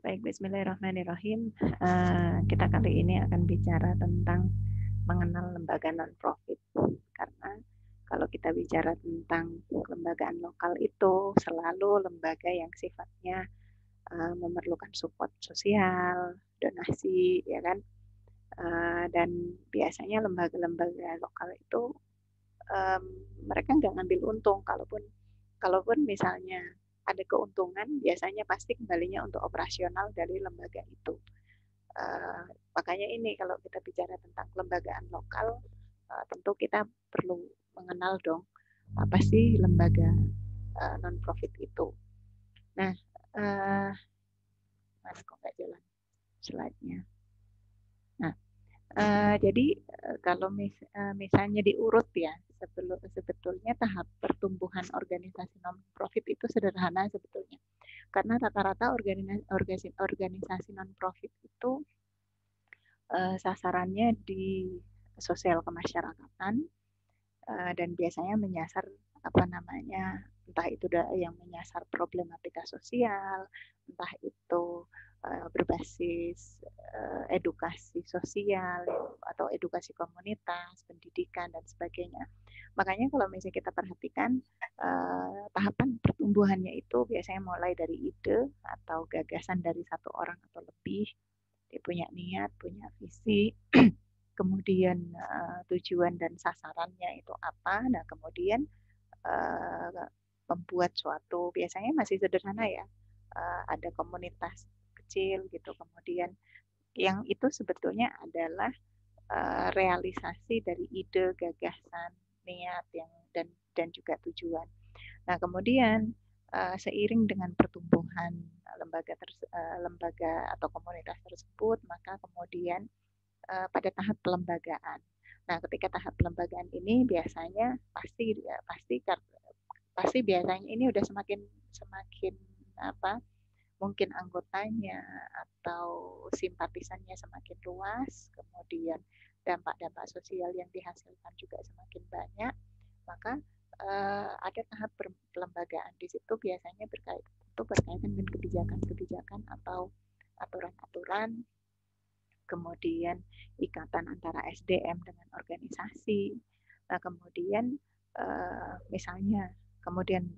Baik, bismillahirrahmanirrahim. Kita kali ini akan bicara tentang mengenal lembaga non-profit. Karena kalau kita bicara tentang kelembagaan lokal itu selalu lembaga yang sifatnya memerlukan support sosial, donasi, ya kan? Dan biasanya lembaga-lembaga lokal itu mereka nggak ngambil untung, kalaupun misalnya ada keuntungan, biasanya pasti kembalinya untuk operasional dari lembaga itu. Makanya ini kalau kita bicara tentang kelembagaan lokal, tentu kita perlu mengenal dong apa sih lembaga non-profit itu. Nah, mana kok nggak jalan slide-nya. Nah, jadi kalau misalnya diurut ya, sebetulnya tahap pertumbuhan organisasi non-profit itu sederhana sebetulnya. Karena rata-rata organisasi non-profit itu sasarannya di sosial kemasyarakatan dan biasanya menyasar entah itu yang menyasar problematika sosial, entah itu berbasis edukasi sosial atau edukasi komunitas, pendidikan dan sebagainya. Makanya kalau misalnya kita perhatikan tahapan pertumbuhannya itu biasanya mulai dari ide atau gagasan dari satu orang atau lebih. Dia punya niat, punya visi, kemudian tujuan dan sasarannya itu apa. Nah, kemudian membuat suatu, biasanya masih sederhana ya, ada komunitas kecil gitu, kemudian yang itu sebetulnya adalah realisasi dari ide, gagasan, niat dan juga tujuan. Nah, kemudian seiring dengan pertumbuhan lembaga atau komunitas tersebut, maka kemudian pada tahap pelembagaan. Nah, ketika tahap pelembagaan ini biasanya pasti biasanya ini udah semakin mungkin anggotanya atau simpatisannya semakin luas, kemudian dampak-dampak sosial yang dihasilkan juga semakin banyak, maka ada tahap pelembagaan. Di situ biasanya berkaitan dengan kebijakan-kebijakan atau aturan-aturan, kemudian ikatan antara SDM dengan organisasi. Nah, kemudian misalnya kemudian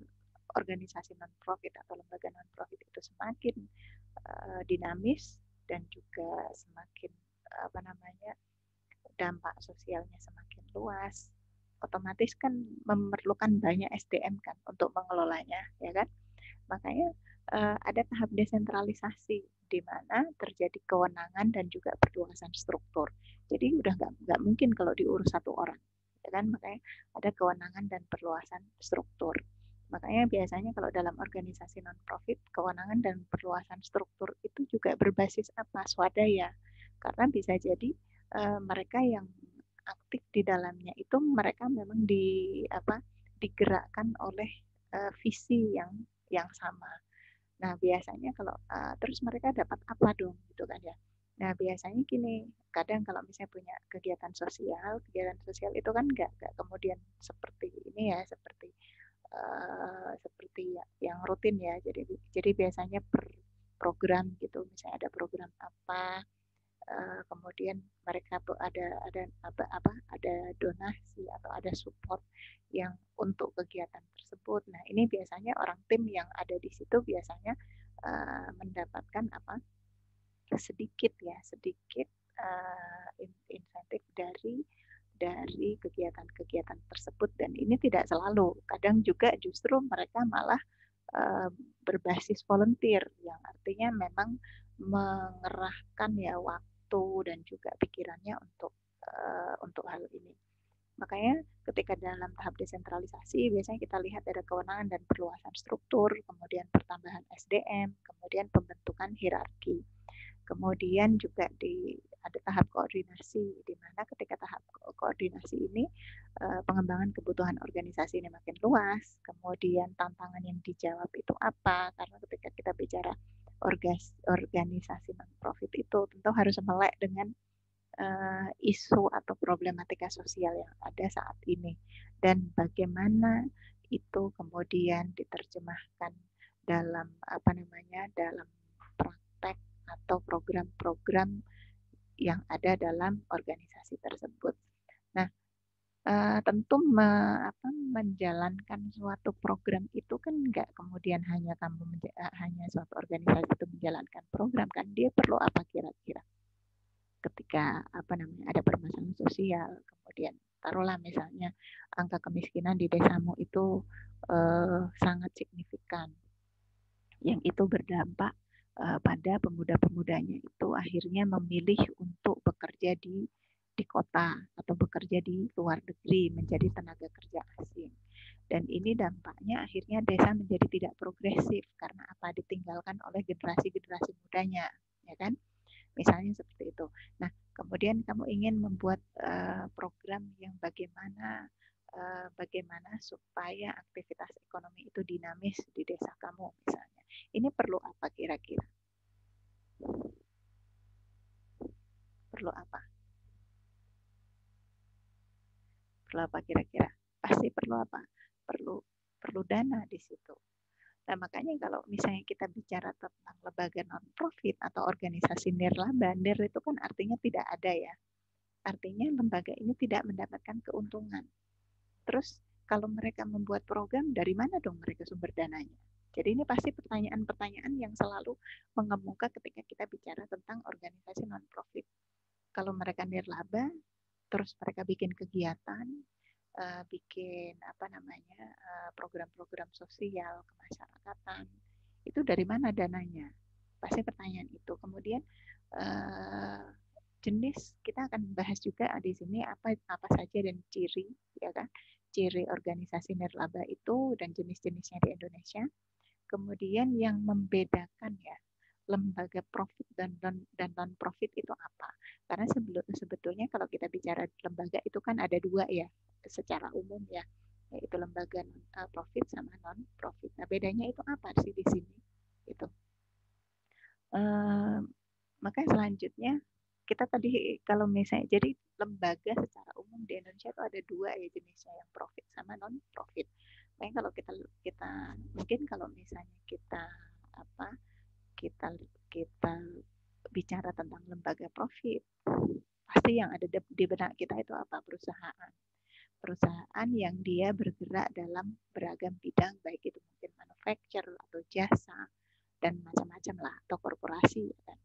organisasi non-profit atau lembaga non-profit itu semakin dinamis dan juga semakin dampak sosialnya semakin luas, otomatis kan memerlukan banyak SDM kan untuk mengelolanya, ya kan? Makanya ada tahap desentralisasi di mana terjadi kewenangan dan juga perluasan struktur. Jadi udah nggak mungkin kalau diurus satu orang, ya kan? Makanya ada kewenangan dan perluasan struktur. Makanya biasanya kalau dalam organisasi non-profit, kewenangan dan perluasan struktur itu juga berbasis apa? Swadaya. Karena bisa jadi mereka yang aktif di dalamnya itu mereka memang digerakkan oleh visi yang sama. Nah, biasanya kalau terus mereka dapat apa dong gitu kan ya. Nah, biasanya gini, kadang kalau misalnya punya kegiatan sosial itu kan nggak kemudian seperti ini ya, seperti yang rutin ya. Jadi biasanya per program gitu, misalnya ada program apa, kemudian mereka tuh ada donasi atau ada support yang untuk kegiatan tersebut. Nah, ini biasanya orang tim yang ada di situ biasanya mendapatkan sedikit insentif dari kegiatan-kegiatan tersebut, dan ini tidak selalu. Kadang juga justru mereka malah berbasis volunteer, yang artinya memang mengerahkan ya waktu dan juga pikirannya untuk hal ini. Makanya ketika dalam tahap desentralisasi biasanya kita lihat ada kewenangan dan perluasan struktur, kemudian pertambahan SDM, kemudian pembentukan hierarki. Kemudian juga ada tahap koordinasi, di mana ketika tahap koordinasi ini pengembangan kebutuhan organisasi ini makin luas, kemudian tantangan yang dijawab itu apa, karena ketika kita bicara organisasi non-profit itu tentu harus melek dengan isu atau problematika sosial yang ada saat ini, dan bagaimana itu kemudian diterjemahkan dalam dalam praktek atau program-program yang ada dalam organisasi tersebut. Nah, tentu menjalankan suatu program itu kan nggak kemudian hanya hanya suatu organisasi itu menjalankan program, kan dia perlu apa kira-kira ketika ada permasalahan sosial, kemudian taruhlah misalnya angka kemiskinan di desamu itu sangat signifikan, yang itu berdampak pada pemuda-pemudanya itu akhirnya memilih untuk bekerja di kota atau bekerja di luar negeri menjadi tenaga kerja asing. Dan ini dampaknya akhirnya desa menjadi tidak progresif karena apa? Ditinggalkan oleh generasi-generasi mudanya, ya kan? Misalnya seperti itu. Nah, kemudian kamu ingin membuat program yang bagaimana supaya aktivitas ekonomi itu dinamis di desa kamu misalnya. Ini perlu apa kira-kira? Perlu apa? Perlu apa kira-kira? Pasti perlu apa? Perlu dana di situ. Nah, makanya kalau misalnya kita bicara tentang lembaga non-profit atau organisasi nirlaba, nir itu kan artinya tidak ada ya. Artinya lembaga ini tidak mendapatkan keuntungan. Terus kalau mereka membuat program, dari mana dong mereka sumber dananya? Jadi ini pasti pertanyaan-pertanyaan yang selalu mengemuka ketika kita bicara tentang organisasi non-profit. Kalau mereka nirlaba, terus mereka bikin kegiatan, bikin program-program sosial kemasyarakatan, itu dari mana dananya? Pasti pertanyaan itu. Kemudian jenis, kita akan bahas juga di sini apa saja dan ciri, ya kan, ciri organisasi nirlaba itu dan jenis-jenisnya di Indonesia. Kemudian yang membedakan ya lembaga profit dan non profit itu apa? Karena sebetulnya kalau kita bicara lembaga itu kan ada dua ya secara umum ya, yaitu lembaga profit sama non profit. Nah, bedanya itu apa sih di sini? Itu. Maka selanjutnya kita tadi kalau misalnya jadi lembaga secara umum di Indonesia itu ada dua ya jenisnya, yang profit sama non profit. Nah, kalau kita mungkin kalau misalnya kita kita bicara tentang lembaga profit, pasti yang ada di benak kita itu apa? Perusahaan yang dia bergerak dalam beragam bidang, baik itu mungkin manufacture atau jasa dan macam-macam lah, atau korporasi kan.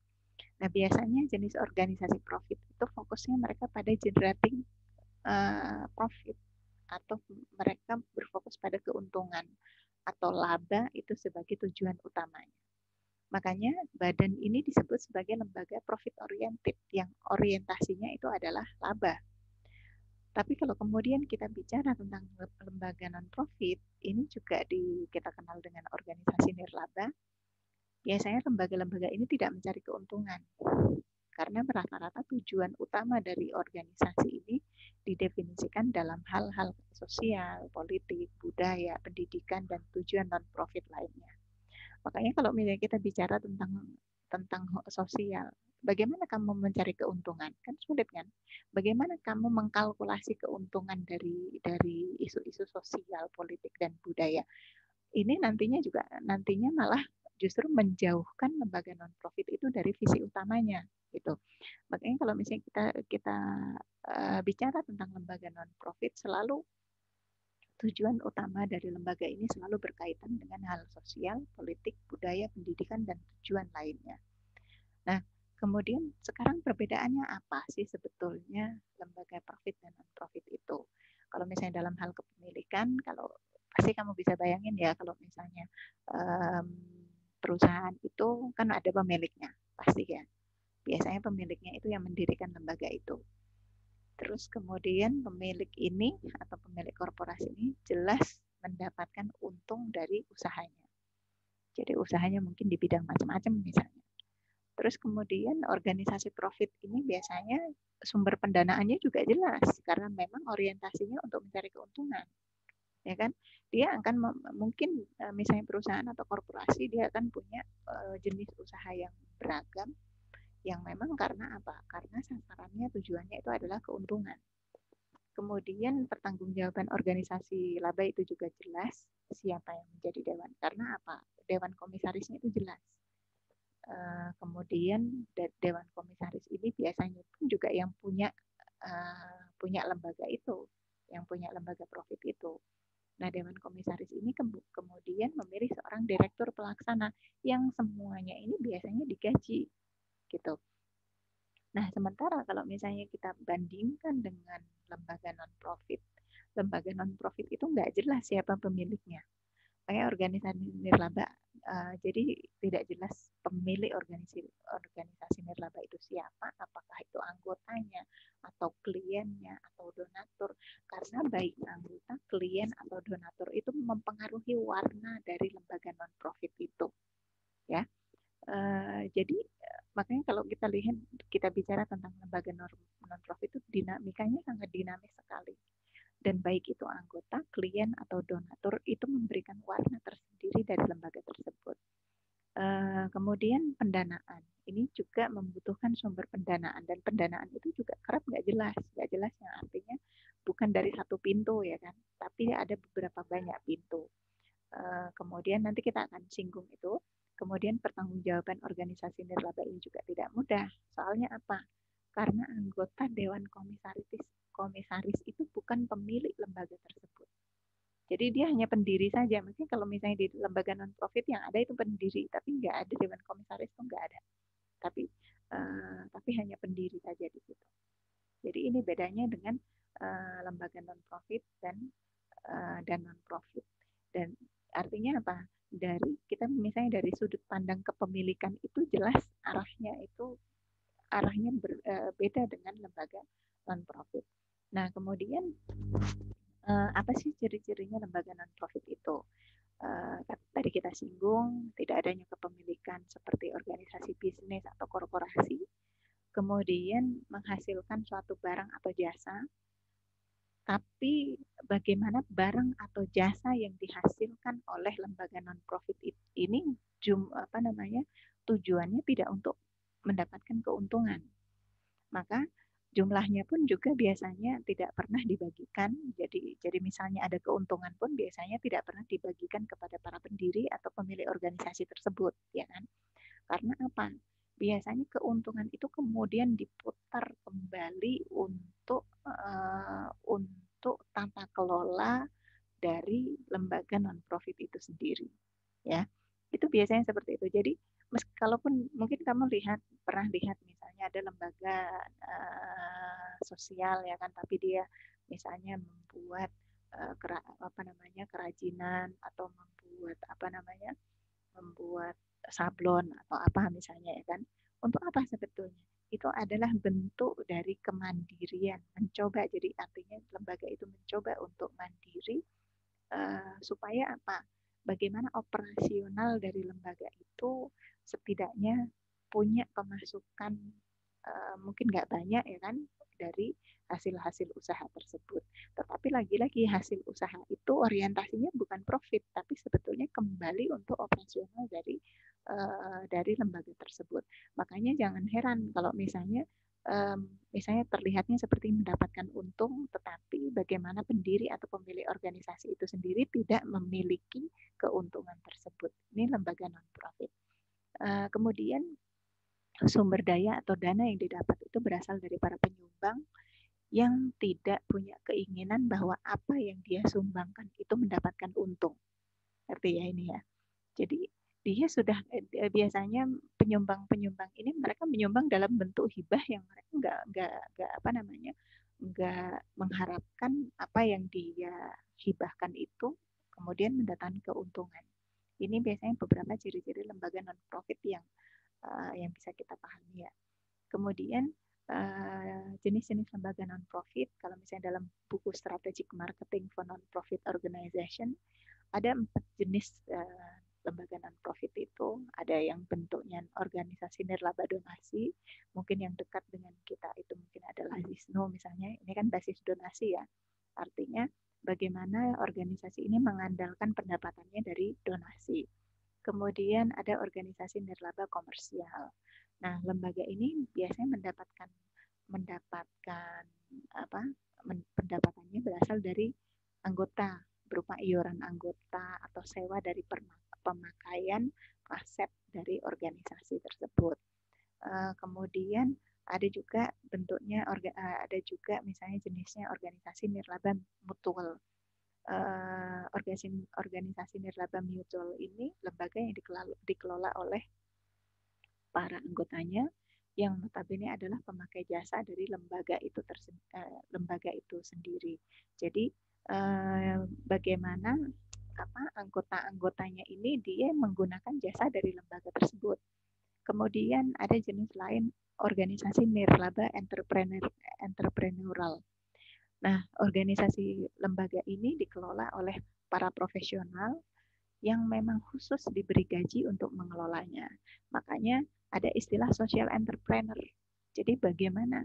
Nah, biasanya jenis organisasi profit itu fokusnya mereka pada generating profit, atau mereka berfokus pada keuntungan atau laba itu sebagai tujuan utamanya. Makanya badan ini disebut sebagai lembaga profit oriented yang orientasinya itu adalah laba. Tapi kalau kemudian kita bicara tentang lembaga non-profit, ini juga kita kenal dengan organisasi nirlaba. Biasanya lembaga-lembaga ini tidak mencari keuntungan, karena rata-rata tujuan utama dari organisasi ini didefinisikan dalam hal-hal sosial, politik, budaya, pendidikan, dan tujuan non-profit lainnya. Makanya kalau misalnya kita bicara tentang sosial, bagaimana kamu mencari keuntungan? Kan sulit kan? Bagaimana kamu mengkalkulasi keuntungan dari isu-isu sosial, politik, dan budaya? Ini nantinya malah justru menjauhkan lembaga non-profit itu dari visi utamanya gitu. Makanya kalau misalnya kita bicara tentang lembaga non-profit, selalu tujuan utama dari lembaga ini selalu berkaitan dengan hal sosial, politik, budaya, pendidikan, dan tujuan lainnya. Nah, kemudian sekarang perbedaannya apa sih sebetulnya lembaga profit dan non-profit itu? Kalau misalnya dalam hal kepemilikan, kalau pasti kamu bisa bayangin ya, kalau misalnya perusahaan itu kan ada pemiliknya, pasti ya. Biasanya pemiliknya itu yang mendirikan lembaga itu. Terus kemudian pemilik ini atau pemilik korporasi ini jelas mendapatkan untung dari usahanya. Jadi usahanya mungkin di bidang macam-macam misalnya. Terus kemudian organisasi profit ini biasanya sumber pendanaannya juga jelas karena memang orientasinya untuk mencari keuntungan. Ya kan? Dia akan mungkin misalnya perusahaan atau korporasi dia akan punya jenis usaha yang beragam, yang memang karena apa? Karena sasarannya, tujuannya itu adalah keuntungan. Kemudian pertanggungjawaban organisasi laba itu juga jelas, siapa yang menjadi dewan. Karena apa? Dewan komisarisnya itu jelas. Kemudian kemudian Dewan Komisaris ini biasanya pun juga yang punya lembaga itu, yang punya lembaga profit itu. Nah, Dewan Komisaris ini kemudian memilih seorang direktur pelaksana yang semuanya ini biasanya digaji gitu. Nah, sementara kalau misalnya kita bandingkan dengan lembaga non-profit itu nggak jelas siapa pemiliknya. Kayak organisasi nirlaba, jadi tidak jelas pemilik organisasi nirlaba itu siapa, apakah itu anggotanya, atau kliennya, atau donatur. Karena baik anggota, klien, atau donatur itu mempengaruhi warna dari lembaga non-profit itu. Ya, jadi makanya kalau kita lihat, kita bicara tentang lembaga non-profit itu dinamikanya sangat dinamis sekali. Dan baik itu anggota, klien, atau donatur itu memberikan warna tersendiri dari lembaga tersebut. Kemudian pendanaan, ini juga membutuhkan sumber pendanaan, dan pendanaan itu juga kerap nggak jelas yang artinya bukan dari satu pintu ya kan, tapi ada beberapa banyak pintu. Kemudian nanti kita akan singgung itu. Kemudian pertanggungjawaban organisasi nirlaba ini juga tidak mudah. Soalnya apa? Karena anggota Dewan Komisaris itu bukan pemilik lembaga tersebut. Jadi dia hanya pendiri saja. Mungkin kalau misalnya di lembaga non-profit yang ada itu pendiri, tapi nggak ada Dewan Komisaris itu nggak ada. Tapi hanya pendiri saja di situ. Jadi ini bedanya dengan lembaga non-profit dan non-profit. Dan artinya apa? Kita misalnya dari sudut pandang kepemilikan itu jelas arahnya beda dengan lembaga non-profit. Nah, kemudian apa sih ciri-cirinya lembaga non-profit itu? Tadi kita singgung, tidak adanya kepemilikan seperti organisasi bisnis atau korporasi, kemudian menghasilkan suatu barang atau jasa, tapi bagaimana barang atau jasa yang dihasilkan oleh lembaga non-profit ini tujuannya tidak untuk mendapatkan keuntungan. Maka jumlahnya pun juga biasanya tidak pernah dibagikan. Jadi misalnya ada keuntungan pun biasanya tidak pernah dibagikan kepada para pendiri atau pemilik organisasi tersebut, ya kan? Karena apa? Biasanya keuntungan itu kemudian diputar kembali untuk tata kelola dari lembaga non-profit itu sendiri, ya. Itu biasanya seperti itu. Jadi kalaupun mungkin kamu pernah lihat misalnya ada lembaga sosial ya kan, tapi dia misalnya membuat kerajinan atau membuat sablon atau apa misalnya ya kan. Untuk apa sebetulnya? Itu adalah bentuk dari kemandirian, mencoba. Jadi artinya lembaga itu mencoba untuk mandiri supaya apa? Bagaimana operasional dari lembaga itu setidaknya punya pemasukan mungkin nggak banyak ya kan dari hasil-hasil usaha tersebut. Tetapi lagi-lagi hasil usaha itu orientasinya bukan profit, tapi sebetulnya kembali untuk operasional dari lembaga tersebut. Makanya jangan heran kalau misalnya terlihatnya seperti mendapatkan untung, tetapi bagaimana pendiri atau pemilik organisasi itu sendiri tidak memiliki keuntungan tersebut. Ini lembaga non-profit. Kemudian sumber daya atau dana yang didapat itu berasal dari para penyumbang yang tidak punya keinginan bahwa apa yang dia sumbangkan itu mendapatkan untung. Artinya ini ya. Jadi dia sudah biasanya penyumbang ini mereka menyumbang dalam bentuk hibah yang mereka nggak mengharapkan apa yang dia hibahkan itu kemudian mendatangkan keuntungan. Ini biasanya beberapa ciri-ciri lembaga non-profit yang bisa kita pahami ya. Kemudian jenis-jenis lembaga non-profit, kalau misalnya dalam buku Strategic Marketing for Non-Profit Organization, ada 4 jenis lembaga non-profit itu. Ada yang bentuknya organisasi nirlaba donasi, mungkin yang dekat dengan kita itu mungkin adalah Zisno misalnya, ini kan basis donasi ya. Artinya bagaimana organisasi ini mengandalkan pendapatannya dari donasi. Kemudian ada organisasi nirlaba komersial. Nah, lembaga ini biasanya pendapatannya berasal dari anggota, berupa iuran anggota atau sewa dari pemakaian aset dari organisasi tersebut. ada juga bentuknya ada juga misalnya jenisnya organisasi nirlaba mutual. Organisasi nirlaba mutual ini lembaga yang dikelola oleh para anggotanya yang notabene adalah pemakai jasa dari lembaga itu sendiri. Jadi bagaimana anggota-anggotanya ini dia menggunakan jasa dari lembaga tersebut. Kemudian ada jenis lain organisasi nirlaba entrepreneurial. Nah, organisasi lembaga ini dikelola oleh para profesional yang memang khusus diberi gaji untuk mengelolanya. Makanya ada istilah social entrepreneur. Jadi bagaimana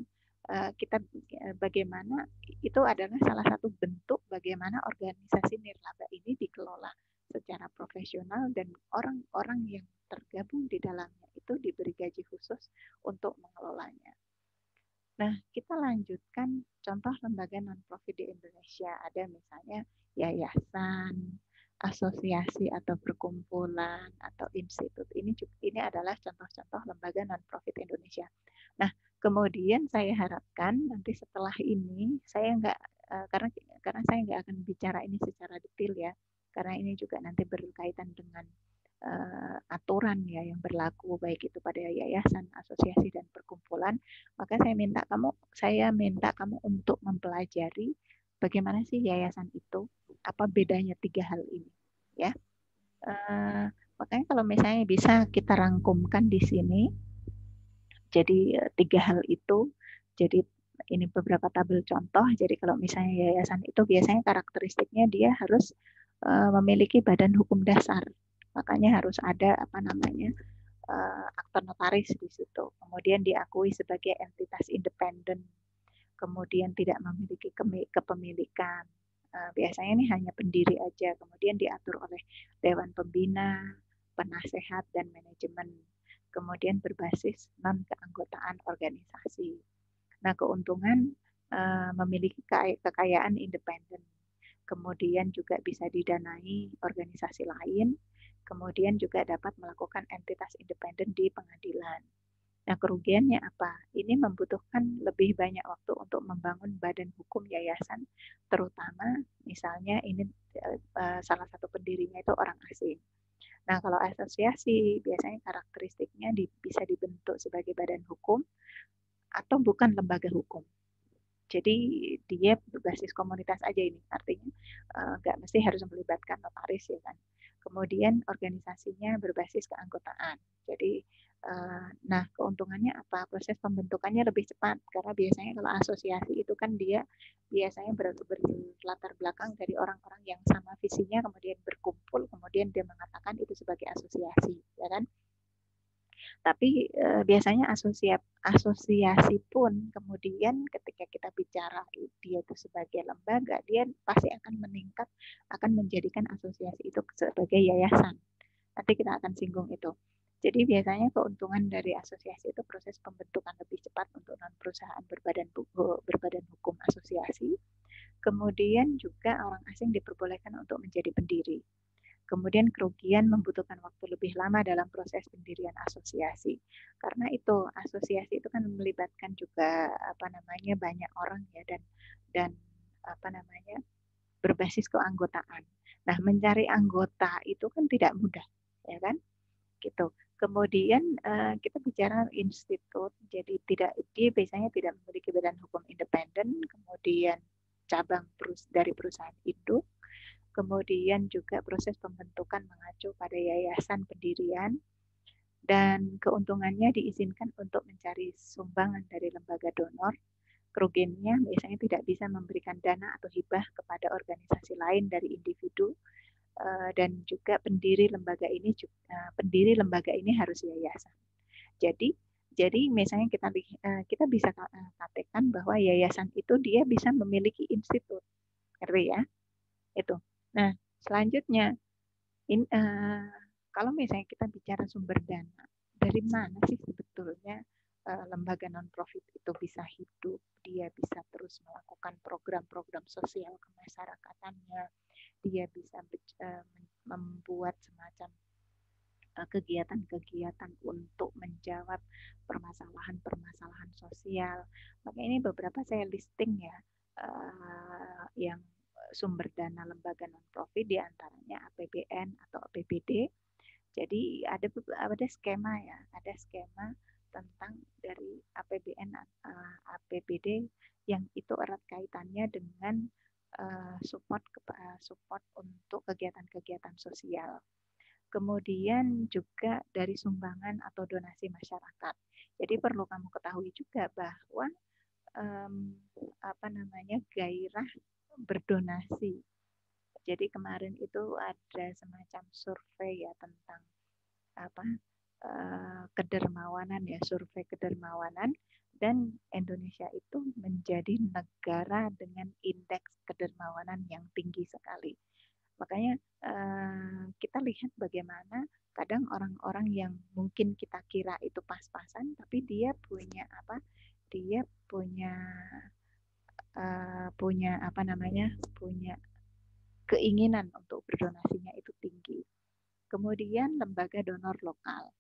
bagaimana itu adalah salah satu bentuk bagaimana organisasi nirlaba ini dikelola secara profesional dan orang-orang yang tergabung di dalamnya itu diberi gaji khusus untuk mengelolanya. Nah, kita lanjutkan contoh lembaga non-profit di Indonesia. Ada misalnya yayasan, asosiasi atau perkumpulan atau institut. Ini adalah contoh-contoh lembaga non-profit Indonesia. Nah, kemudian saya harapkan nanti setelah ini saya karena saya nggak akan bicara ini secara detail ya, karena ini juga nanti berkaitan dengan aturan ya yang berlaku baik itu pada yayasan, asosiasi dan perkumpulan, maka saya minta kamu untuk mempelajari bagaimana sih yayasan itu, apa bedanya 3 hal ini ya. Makanya kalau misalnya bisa kita rangkumkan di sini jadi 3 hal itu, jadi ini beberapa tabel contoh. Jadi kalau misalnya yayasan itu biasanya karakteristiknya dia harus memiliki badan hukum dasar. Makanya harus ada akte notaris di situ. Kemudian diakui sebagai entitas independen. Kemudian tidak memiliki kepemilikan. Biasanya ini hanya pendiri aja. Kemudian diatur oleh dewan pembina, penasehat dan manajemen. Kemudian berbasis non-keanggotaan organisasi. Nah, keuntungan memiliki kekayaan independen. Kemudian juga bisa didanai organisasi lain, kemudian juga dapat melakukan entitas independen di pengadilan. Nah, kerugiannya apa? Ini membutuhkan lebih banyak waktu untuk membangun badan hukum yayasan, terutama misalnya ini salah satu pendirinya itu orang asing. Nah, kalau asosiasi biasanya karakteristiknya bisa dibentuk sebagai badan hukum atau bukan lembaga hukum. Jadi dia berbasis komunitas aja ini, artinya nggak mesti harus melibatkan notaris ya kan. Kemudian organisasinya berbasis keanggotaan. Jadi nah keuntungannya apa? Proses pembentukannya lebih cepat karena biasanya kalau asosiasi itu kan dia biasanya berlatar belakang dari orang-orang yang sama visinya kemudian berkumpul kemudian dia mengatakan itu sebagai asosiasi, ya kan? Tapi biasanya asosiasi pun kemudian ketika kita bicara dia itu sebagai lembaga, dia pasti akan meningkat, akan menjadikan asosiasi itu sebagai yayasan. Nanti kita akan singgung itu. Jadi biasanya keuntungan dari asosiasi itu proses pembentukan lebih cepat untuk non-perusahaan berbadan hukum asosiasi. Kemudian juga orang asing diperbolehkan untuk menjadi pendiri. Kemudian kerugian membutuhkan waktu lebih lama dalam proses pendirian asosiasi. Karena itu asosiasi itu kan melibatkan juga banyak orang ya dan berbasis keanggotaan. Nah, mencari anggota itu kan tidak mudah, ya kan? Gitu. Kemudian kita bicara institut, jadi dia biasanya tidak memiliki badan hukum independen, kemudian cabang dari perusahaan induk. Kemudian juga proses pembentukan mengacu pada yayasan pendirian dan keuntungannya diizinkan untuk mencari sumbangan dari lembaga donor. Kerugiannya biasanya tidak bisa memberikan dana atau hibah kepada organisasi lain dari individu dan juga pendiri lembaga ini harus yayasan. Jadi misalnya kita bisa katakan bahwa yayasan itu dia bisa memiliki institut, ngerti ya? Itu. Nah, selanjutnya, kalau misalnya kita bicara sumber dana, dari mana sih sebetulnya lembaga non-profit itu bisa hidup, dia bisa terus melakukan program-program sosial kemasyarakatannya, dia bisa membuat semacam kegiatan-kegiatan untuk menjawab permasalahan-permasalahan sosial. Makanya ini beberapa saya listing ya, yang sumber dana lembaga non-profit diantaranya APBN atau APBD. Jadi ada skema ya, ada skema tentang dari APBN, APBD yang itu erat kaitannya dengan support untuk kegiatan-kegiatan sosial. Kemudian juga dari sumbangan atau donasi masyarakat. Jadi perlu kamu ketahui juga bahwa gairah berdonasi. Jadi kemarin itu ada semacam survei ya tentang kedermawanan ya, survei kedermawanan, dan Indonesia itu menjadi negara dengan indeks kedermawanan yang tinggi sekali. Makanya kita lihat bagaimana kadang orang-orang yang mungkin kita kira itu pas-pasan, tapi dia punya punya keinginan untuk berdonasinya itu tinggi. Kemudian lembaga donor lokal.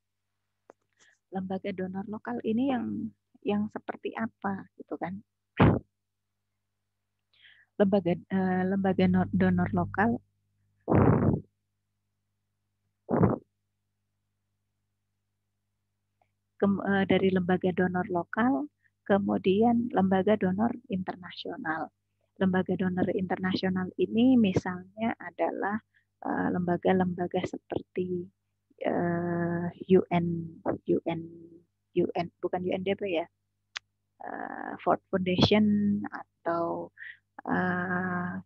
Lembaga donor lokal ini yang seperti apa gitu kan? Lembaga donor lokal dari lembaga donor lokal, kemudian lembaga donor internasional. Lembaga donor internasional ini misalnya adalah lembaga-lembaga seperti bukan UNDP ya, Ford Foundation atau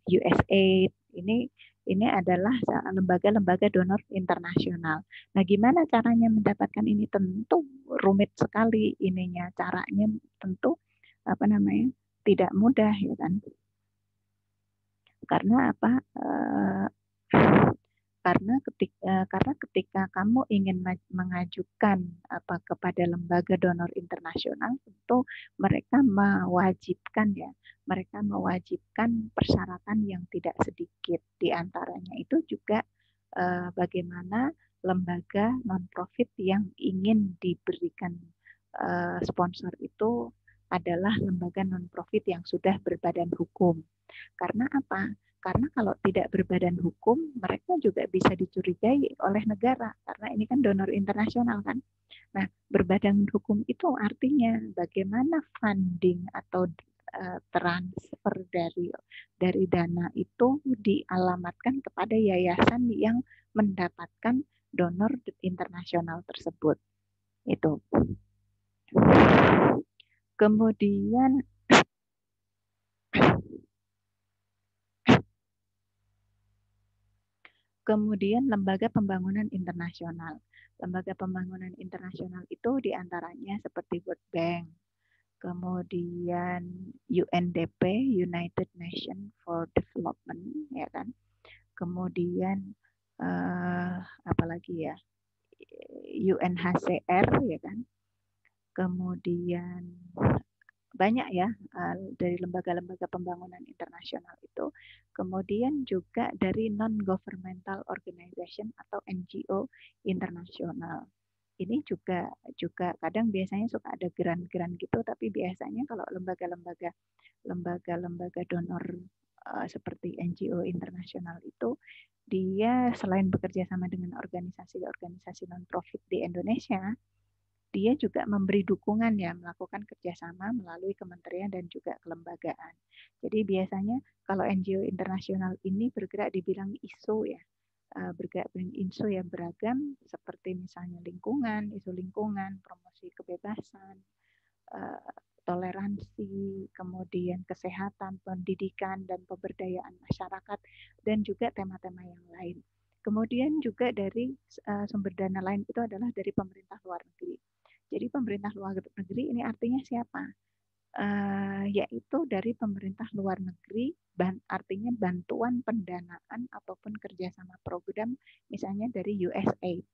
USAID. Ini adalah lembaga-lembaga donor internasional. Nah, gimana caranya mendapatkan ini? Tentu rumit sekali ininya. Caranya tentu tidak mudah ya kan? Karena apa? Karena ketika kamu ingin mengajukan kepada lembaga donor internasional, tentu mereka mewajibkan persyaratan yang tidak sedikit. Di antaranya itu juga bagaimana lembaga non-profit yang ingin diberikan sponsor itu adalah lembaga non-profit yang sudah berbadan hukum. Karena apa? Karena kalau tidak berbadan hukum, mereka juga bisa dicurigai oleh negara. Karena ini kan donor internasional kan. Nah, berbadan hukum itu artinya bagaimana funding atau transfer dari dana itu dialamatkan kepada yayasan yang mendapatkan donor internasional tersebut. Itu. Kemudian lembaga pembangunan internasional. Lembaga pembangunan internasional itu diantaranya seperti World Bank, kemudian UNDP, United Nations for Development, ya kan. Kemudian apalagi ya, UNHCR, ya kan. Kemudian banyak ya dari lembaga-lembaga pembangunan internasional itu. Kemudian juga dari non-governmental organization atau NGO internasional. Ini juga kadang biasanya suka ada grant-grant gitu, tapi biasanya kalau lembaga-lembaga donor seperti NGO internasional itu, dia selain bekerja sama dengan organisasi-organisasi non-profit di Indonesia, dia juga memberi dukungan ya, melakukan kerjasama melalui kementerian dan juga kelembagaan. Jadi biasanya kalau NGO internasional ini bergerak di bidang isu ya, bergerak di isu yang beragam seperti misalnya isu lingkungan, promosi kebebasan, toleransi, kemudian kesehatan, pendidikan, dan pemberdayaan masyarakat, dan juga tema-tema yang lain. Kemudian juga dari sumber dana lain itu adalah dari pemerintah luar negeri. Jadi pemerintah luar negeri ini artinya siapa? Yaitu dari pemerintah luar negeri, artinya bantuan pendanaan ataupun kerjasama program, misalnya dari USAID.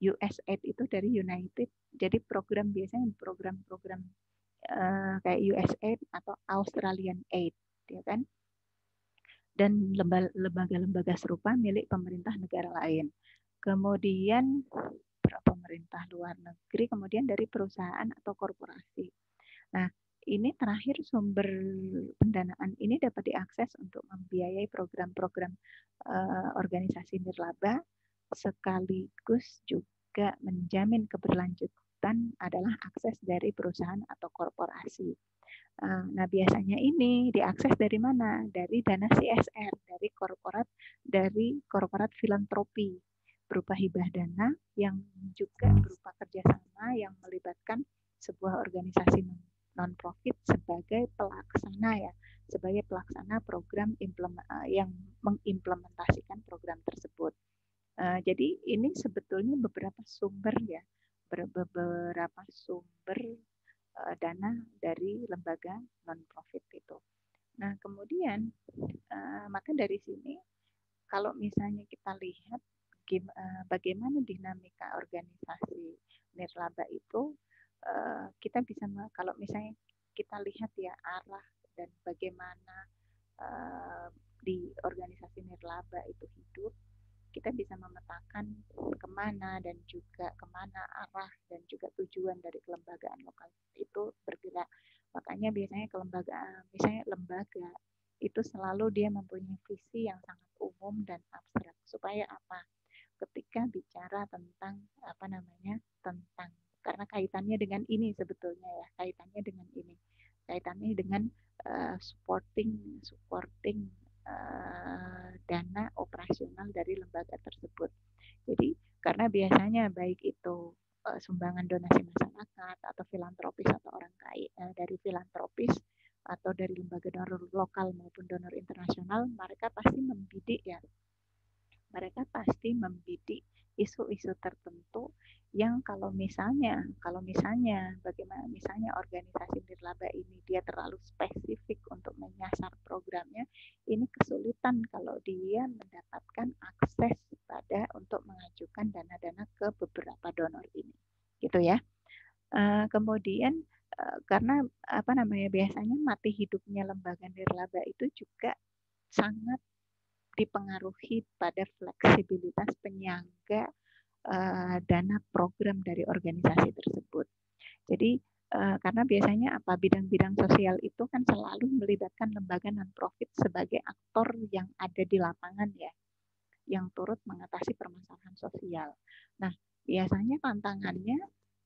USAID itu dari United, jadi biasanya program-program kayak USAID atau Australian Aid, ya kan? Dan lembaga-lembaga serupa milik pemerintah negara lain. Kemudian pemerintah luar negeri, kemudian dari perusahaan atau korporasi. Nah, ini terakhir sumber pendanaan ini dapat diakses untuk membiayai program-program organisasi nirlaba, sekaligus juga menjamin keberlanjutan adalah akses dari perusahaan atau korporasi. Nah, biasanya ini diakses dari mana? Dari dana CSR, dari korporat filantropi, berupa hibah dana yang juga berupa kerjasama yang melibatkan sebuah organisasi non-profit sebagai pelaksana program yang mengimplementasikan program tersebut. Jadi ini sebetulnya beberapa sumber dana dari lembaga non-profit itu. Nah, kemudian maka dari sini kalau misalnya kita lihat bagaimana dinamika organisasi nirlaba itu, kita bisa, kalau misalnya kita lihat ya arah dan bagaimana di organisasi nirlaba itu hidup, kita bisa memetakan kemana dan juga kemana arah dan juga tujuan dari kelembagaan lokal itu bergerak. Makanya biasanya misalnya lembaga itu selalu dia mempunyai visi yang sangat umum dan abstrak. Supaya apa? Ketika bicara tentang tentang karena kaitannya dengan ini sebetulnya ya, kaitannya dengan supporting dana operasional dari lembaga tersebut. Jadi karena biasanya baik itu sumbangan donasi masyarakat atau filantropis atau orang kaya dari filantropis atau dari lembaga donor lokal maupun donor internasional, mereka pasti membidik isu-isu tertentu yang kalau misalnya bagaimana misalnya organisasi nirlaba ini dia terlalu spesifik untuk menyasar programnya, ini kesulitan kalau dia mendapatkan akses untuk mengajukan dana-dana ke beberapa donor ini, gitu ya. Kemudian karena biasanya mati hidupnya lembaga nirlaba itu juga sangat dipengaruhi pada fleksibilitas penyangga dana program dari organisasi tersebut. Jadi karena biasanya bidang-bidang sosial itu kan selalu melibatkan lembaga non-profit sebagai aktor yang ada di lapangan ya, yang turut mengatasi permasalahan sosial. Nah, biasanya tantangannya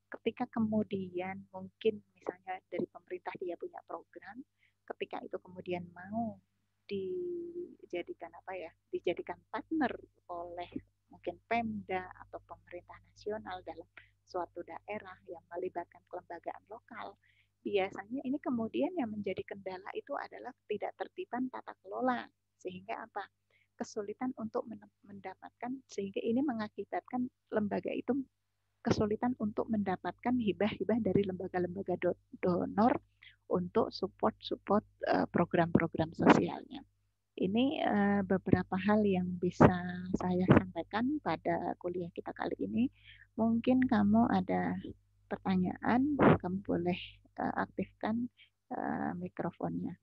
ketika kemudian mungkin misalnya dari pemerintah dia punya program, ketika itu kemudian mau dijadikan partner oleh mungkin Pemda atau pemerintah nasional dalam suatu daerah yang melibatkan kelembagaan lokal, biasanya ini kemudian yang menjadi kendala itu adalah ketidaktertiban tata kelola, sehingga kesulitan untuk mendapatkan, sehingga ini mengakibatkan lembaga itu kesulitan untuk mendapatkan hibah-hibah dari lembaga-lembaga donor untuk support program-program sosialnya. Ini beberapa hal yang bisa saya sampaikan pada kuliah kita kali ini. Mungkin kamu ada pertanyaan, kamu boleh aktifkan mikrofonnya.